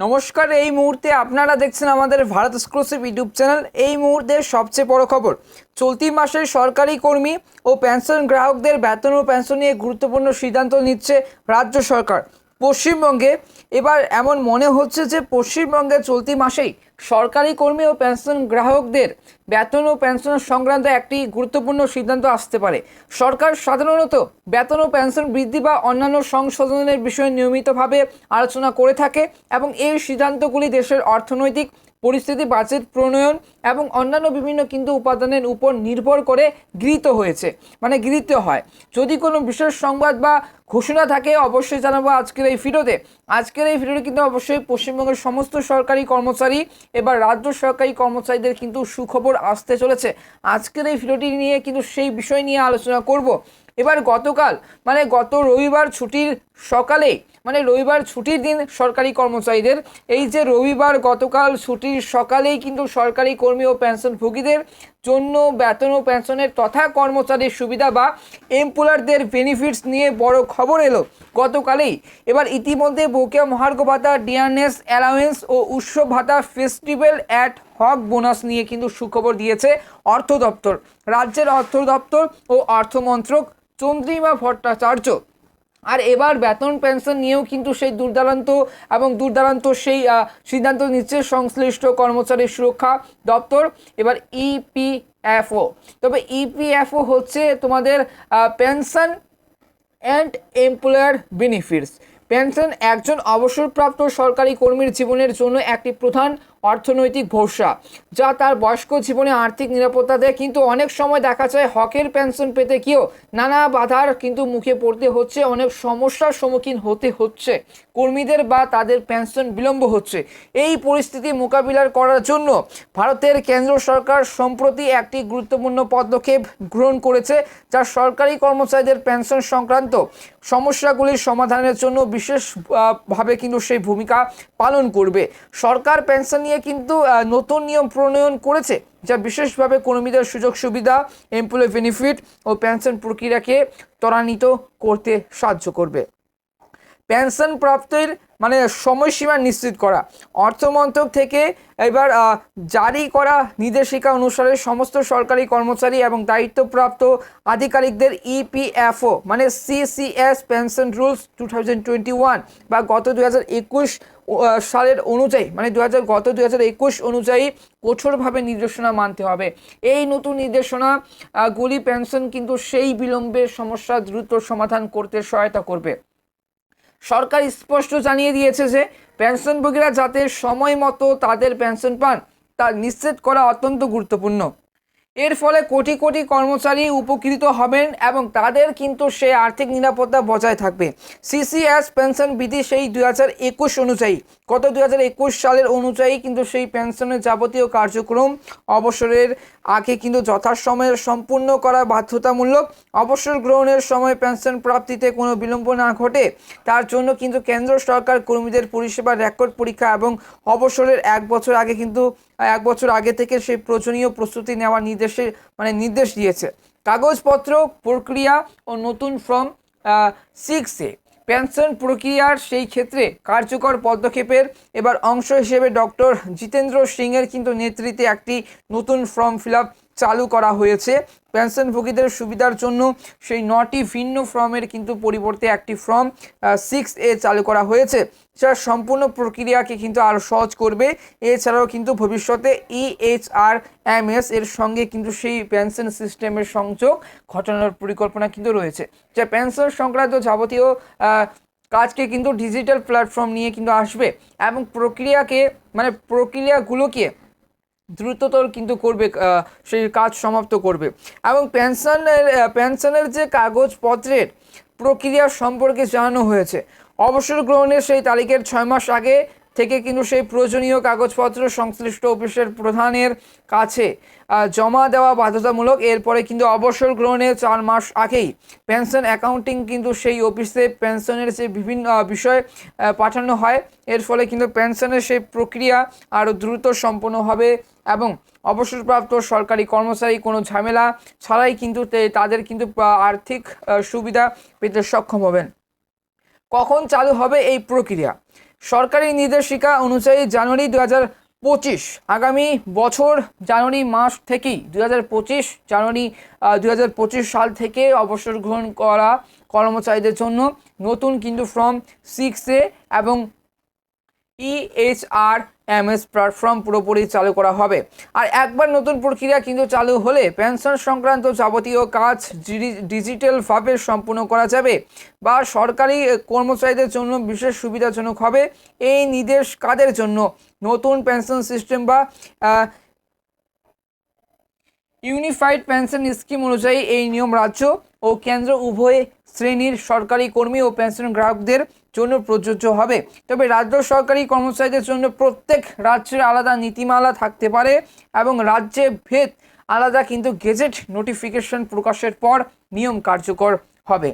নমস্কার। এই মুহূর্তে আপনারা দেখছেন আমাদের ভারত এক্সক্লুসিভ ইউটিউব চ্যানেল। এই মুহূর্তের সবচেয়ে বড় খবর, চলতি মাসে সরকারি কর্মী ও পেনশন গ্রাহকদের বেতন ও পেনশন নিয়ে গুরুত্বপূর্ণ সিদ্ধান্ত নিচ্ছে রাজ্য সরকার। পশ্চিমবঙ্গে এবার এমন মনে হচ্ছে যে পশ্চিমবঙ্গে চলতি মাসেই সরকারি কর্মী ও পেনশন গ্রাহকদের বেতন ও পেনশন সংক্রান্ত একটি গুরুত্বপূর্ণ সিদ্ধান্ত আসতে পারে। সরকার সাধারণত বেতন ও পেনশন বৃদ্ধি বা অন্যান্য সংশোধনের বিষয়ে নিয়মিতভাবে আলোচনা করে থাকে এবং এই সিদ্ধান্তগুলি দেশের অর্থনৈতিক পরিস্থিতি, বাজেট প্রণয়ন এবং অন্যান্য বিভিন্ন কিন্তু উপাদানের উপর নির্ভর করে গৃহীত হয়। যদি কোনো বিশেষ সংবাদ বা ঘোষণা থাকে অবশ্যই জানাবো আজকের এই ভিডিওতে। কিন্তু অবশ্যই পশ্চিমবঙ্গের সমস্ত সরকারি কর্মচারী এবার রাজ্য সরকারি কর্মচারীদের কিন্তু সুখবর আসতে চলেছে। আজকের এই ভিডিওটি নিয়ে কিন্তু সেই বিষয় নিয়ে আলোচনা করব। এবার গত রবিবার ছুটির দিন সরকারি কর্মচারীদের, এই যে রবিবার গতকাল ছুটির সকালেই কিন্তু সরকারি কর্মী ও পেনশনভোগীদের জন্য বেতন ও পেনশনের তথা কর্মচারীর সুবিধা বা এমপ্লয়ারদের বেনিফিটস নিয়ে বড় খবর এলো গতকালেই। এবার ইতিমধ্যে বকেয়া মহার্ঘ ভাতা, ডিয়ারনেস অ্যালাউন্স ও উৎসব ভাতা, ফেস্টিভ্যাল অ্যাট হক বোনাস নিয়ে কিন্তু সুখবর দিয়েছে অর্থ দপ্তর। রাজ্যের অর্থ দপ্তর ও অর্থমন্ত্রক চন্দ্রিমা ভট্টাচার্য। আর এবার বেতন পেনশন নিয়েও কিন্তু সেই দুর্দান্ত সেই সিদ্ধান্ত নিচ্ছে সংশ্লিষ্ট কর্মচারী সুরক্ষা দপ্তর। এবার ইপিএফও, তবে ইপিএফও হচ্ছে তোমাদের pension and employer benefits. Pension একজন অবসরপ্রাপ্ত সরকারি কর্মীর জীবনের জন্য একটি প্রধান অর্থনৈতিক ভরসা, যা তার বয়স্ক জীবনে আর্থিক নিরাপত্তা দেয়। কিন্তু অনেক সময় দেখা যায় হকের পেনশন পেতে গিয়েও নানা বাধার কিন্তু মুখে পড়তে হচ্ছে, অনেক সমস্যার সম্মুখীন হতে হচ্ছে কর্মীদের বা তাদের পেনশন বিলম্ব হচ্ছে। এই পরিস্থিতি মোকাবিলা করার জন্য ভারতের কেন্দ্র সরকার সম্প্রতি একটি গুরুত্বপূর্ণ পদক্ষেপ গ্রহণ করেছে, যা সরকারি কর্মচারীদের পেনশন সংক্রান্ত সমস্যাগুলির সমাধানের জন্য বিশেষভাবে কিন্তু সেই ভূমিকা পালন করবে। সরকার পেনশন নিয়ে কিন্তু নতুন নিয়ম প্রণয়ন করেছে, যা বিশেষভাবে কর্মীদের সুযোগ সুবিধা, এমপ্লয়ি বেনিফিট ও পেনশন প্রক্রিয়াকে ত্বরান্বিত করতে সাহায্য করবে। পেনশন প্রাপ্তির সময়সীমা নিশ্চিত করা। অর্থমন্ত্রক থেকে এবার জারি করা নির্দেশিকা অনুসারে সমস্ত সরকারি কর্মচারী এবং দায়িত্বপ্রাপ্ত আধিকারিকদের ইপিএফও সিসিএস পেনশন রুলস 2021 বা গত 2021 সালের অনুযায়ী গত 2021 অনুযায়ী কঠোরভাবে নির্দেশনা মানতে হবে। এই নতুন নির্দেশনাগুলি পেনশন কিন্তু সেই বিলম্বের সমস্যা দ্রুত সমাধান করতে সহায়তা করবে। সরকার স্পষ্ট জানিয়ে দিয়েছে যে পেনশনভোগীরা যাতে সময় মতো তাদের পেনশন পান তা নিশ্চিত করা অত্যন্ত গুরুত্বপূর্ণ। এর ফলে কোটি কোটি কর্মচারী উপকৃত হবেন এবং তাদের কিন্তু সেই আর্থিক নিরাপত্তা বজায় থাকবে। সিসিএস পেনশন বিধি সেই 2021 অনুযায়ী, গত 2021 সালের অনুযায়ী কিন্তু সেই পেনশনের যাবতীয় কার্যক্রম অবসরের আগে কিন্তু যথাসময়ে সম্পূর্ণ করা বাধ্যতামূলক। অবসর গ্রহণের সময় পেনশন প্রাপ্তিতে কোনো বিলম্ব না ঘটে তার জন্য কিন্তু কেন্দ্র সরকার কর্মীদের পরিষেবা রেকর্ড পরীক্ষা এবং অবসরের এক বছর আগে থেকে সেই প্রয়োজনীয় প্রস্তুতি নেওয়ার নির্দেশ দিয়েছে। কাগজপত্র প্রক্রিয়া ও নতুন ফর্ম 6A পেনশন প্রক্রিয়ার সেই ক্ষেত্রে কার্যকর পদক্ষেপের এবার অংশ হিসেবে ডক্টর জিতেন্দ্র সিংয়ের কিন্তু নেতৃত্বে একটি নতুন ফর্ম ফিল আপ চালু করা হয়েছে। পেনশনভোগীদের সুবিধার জন্য সেই 9টি ভিন্ন ফর্মের কিন্তু পরিবর্তে একটি ফর্ম 6A চালু করা হয়েছে, যা সম্পূর্ণ প্রক্রিয়াকে কিন্তু আরও সহজ করবে। এছাড়াও কিন্তু ভবিষ্যতে EHRMS এর সঙ্গে কিন্তু সেই পেনশন সিস্টেমের সংযোগ ঘটানোর পরিকল্পনা কিন্তু রয়েছে, যা পেনশন সংক্রান্ত যাবতীয় কাজকে কিন্তু ডিজিটাল প্ল্যাটফর্ম নিয়ে কিন্তু আসবে এবং প্রক্রিয়াগুলোকে দ্রুততর কিন্তু করবে, সেই কাজ সমাপ্ত করবে। এবং পেনশনের যে কাগজপত্রের প্রক্রিয়া সম্পর্কে জানানো হয়েছে। অবসর গ্রহণের সেই তারিখের 6 মাস আগে থেকে কিন্তু সেই প্রয়োজনীয় কাগজপত্র সংশ্লিষ্ট অফিসের প্রধানের কাছে জমা দেওয়া বাধ্যতামূলক। এরপরে কিন্তু অবসর গ্রহণের 4 মাস আগেই পেনশন অ্যাকাউন্টিং কিন্তু সেই অফিসে পেনশনের যে বিভিন্ন বিষয় পাঠানো হয়। এর ফলে কিন্তু পেনশনের সেই প্রক্রিয়া আরও দ্রুত সম্পন্ন হবে এবং অবসরপ্রাপ্ত সরকারি কর্মচারী কোনো ঝামেলা ছাড়াই কিন্তু তাদের কিন্তু আর্থিক সুবিধা পেতে সক্ষম হবেন। কখন চালু হবে এই প্রক্রিয়া? সরকারি নির্দেশিকা অনুযায়ী জানুয়ারি 2025 আগামী বছর জানুয়ারি মাস থেকেই 2025 জানুয়ারি 2025 সাল থেকে অবসর গ্রহণ করা কর্মচারীদের জন্য নতুন কিন্তু ফর্ম 6A এবং EHRMS প্ল্যাটফর্ম পুরোপুরি চালু করা হবে। আর একবার নতুন প্রক্রিয়া কিন্তু চালু হলে পেনশন সংক্রান্ত যাবতীয় কাজ ডিজিটালভাবে সম্পূর্ণ করা যাবে বা সরকারি কর্মচারীদের জন্য বিশেষ সুবিধাজনক হবে। এই নির্দেশ কাদের জন্য? নতুন পেনশন সিস্টেম বা ইউনিফাইড পেনশন স্কিম অনুযায়ী এই নিয়ম রাজ্য ও কেন্দ্র উভয় শ্রেণীর সরকারি কর্মী ও পেনশন গ্রাহকদের জন্য প্রযোজ্য হবে। তবে রাজ্য সরকারি কর্মচারীদের জন্য প্রত্যেক রাজ্যের আলাদা নীতিমালা থাকতে পারে এবং রাজ্যে ভেদ আলাদা কিন্তু গেজেট নোটিফিকেশন প্রকাশের পর নিয়ম কার্যকর হবে।